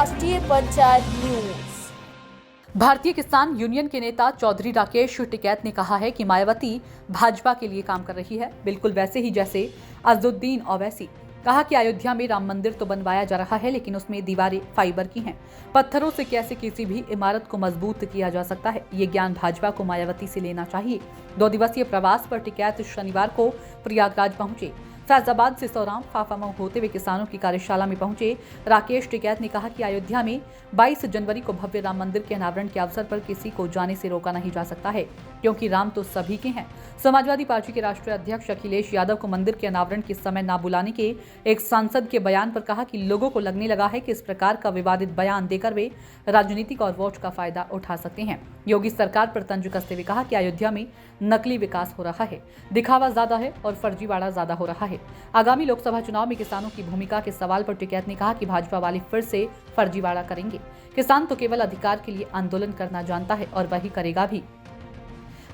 राष्ट्रीय पंचायत न्यूज। भारतीय किसान यूनियन के नेता चौधरी राकेश टिकैत ने कहा है कि मायावती भाजपा के लिए काम कर रही है, बिल्कुल वैसे ही जैसे अज़दुद्दीन ओवैसी। कहा कि अयोध्या में राम मंदिर तो बनवाया जा रहा है, लेकिन उसमें दीवारें फाइबर की हैं। पत्थरों से कैसे किसी भी इमारत को मजबूत किया जा सकता है, ये ज्ञान भाजपा को मायावती से लेना चाहिए। 2 दिवसीय प्रवास पर टिकैत शनिवार को प्रयागराज पहुंचे। फैजाबाद से सौराम फाफामऊ होते हुए किसानों की कार्यशाला में पहुंचे राकेश टिकैत ने कहा कि अयोध्या में 22 जनवरी को भव्य राम मंदिर के अनावरण के अवसर पर किसी को जाने से रोका नहीं जा सकता है, क्योंकि राम तो सभी के हैं। समाजवादी पार्टी के राष्ट्रीय अध्यक्ष अखिलेश यादव को मंदिर के अनावरण के समय न बुलाने के एक सांसद के बयान पर कहा कि लोगों को लगने लगा है कि इस प्रकार का विवादित बयान देकर वे राजनीतिक और वोट का फायदा उठा सकते हैं। योगी सरकार पर तंज कसते हुए कहा कि अयोध्या में नकली विकास हो रहा है, दिखावा ज्यादा है और फर्जीवाड़ा ज्यादा हो रहा है। आगामी लोकसभा चुनाव में किसानों की भूमिका के सवाल पर टिकैत ने कहा कि भाजपा वाले फिर से फर्जीवाड़ा करेंगे। किसान तो केवल अधिकार के लिए आंदोलन करना जानता है और वही करेगा भी।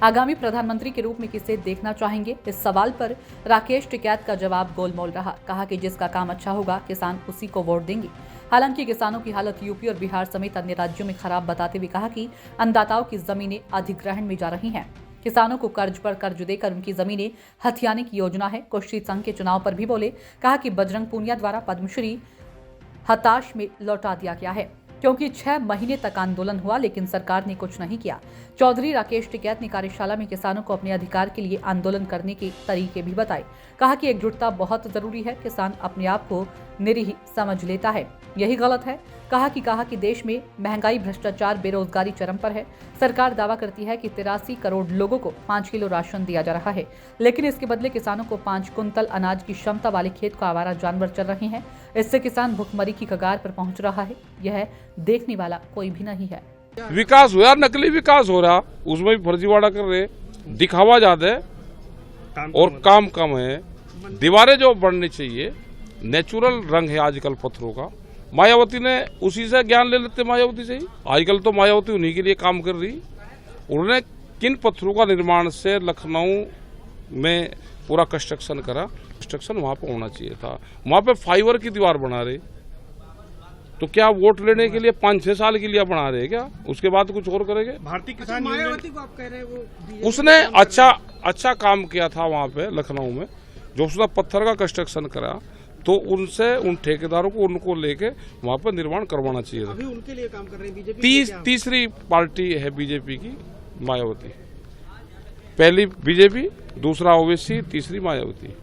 आगामी प्रधानमंत्री के रूप में किसे देखना चाहेंगे, इस सवाल पर राकेश टिकैत का जवाब गोलमोल रहा। कहा कि जिसका काम अच्छा होगा किसान उसी को वोट देंगे। हालांकि किसानों की हालत यूपी और बिहार समेत अन्य राज्यों में खराब बताते हुए कहा कि अन्नदाताओं की जमीनें अधिग्रहण में जा रही हैं। किसानों को कर्ज पर कर्ज देकर उनकी जमीनें हथियाने की योजना है। कुश्ती संघ के चुनाव पर भी बोले। कहा कि बजरंग पूनिया द्वारा पद्मश्री हताश में लौटा दिया गया है, क्योंकि 6 महीने तक आंदोलन हुआ लेकिन सरकार ने कुछ नहीं किया। चौधरी राकेश टिकैत ने कार्यशाला में किसानों को अपने अधिकार के लिए आंदोलन करने के तरीके भी बताए। कहा कि एकजुटता बहुत जरूरी है। किसान अपने आप को निरीह समझ लेता है, यही गलत है। कहा कि देश में महंगाई, भ्रष्टाचार, बेरोजगारी चरम पर है। सरकार दावा करती है कि 83 करोड़ लोगों को 5 किलो राशन दिया जा रहा है, लेकिन इसके बदले किसानों को 5 कुंतल अनाज की क्षमता वाले खेत को आवारा जानवर चल रहे हैं। इससे किसान भुखमरी की कगार पर पहुंच रहा है। यह देखने वाला कोई भी नहीं है। विकास हुआ, नकली विकास हो रहा, उसमें भी फर्जीवाड़ा कर रहे, दिखावा ज्यादा है और काम कम है। दीवारें जो बननी चाहिए, नेचुरल रंग है आजकल पत्थरों का। मायावती ने उसी से ज्ञान ले लेते, मायावती से ही। आजकल तो मायावती उन्हीं के लिए काम कर रही। उन्होंने किन पत्थरों का निर्माण से लखनऊ में पूरा कंस्ट्रक्शन करा, कंस्ट्रक्शन वहां पर होना चाहिए था। वहां पे फाइबर की दीवार बना रहे, तो क्या वोट लेने के लिए 5-6 साल के लिए बना रहे क्या? उसके बाद कुछ और करेंगे? भारतीय किसान मायावती को आप कह रहे हैं वो उसने अच्छा काम किया था वहां पे लखनऊ में, जो उसने पत्थर का कंस्ट्रक्शन करा, तो उनसे उन ठेकेदारों को उनको लेके वहां पर निर्माण करवाना चाहिए था। अभी उनके लिए काम कर रहे हैं बीजेपी। तीसरी पार्टी है बीजेपी की मायावती। पहली बीजेपी, दूसरा ओवैसी, तीसरी मायावती।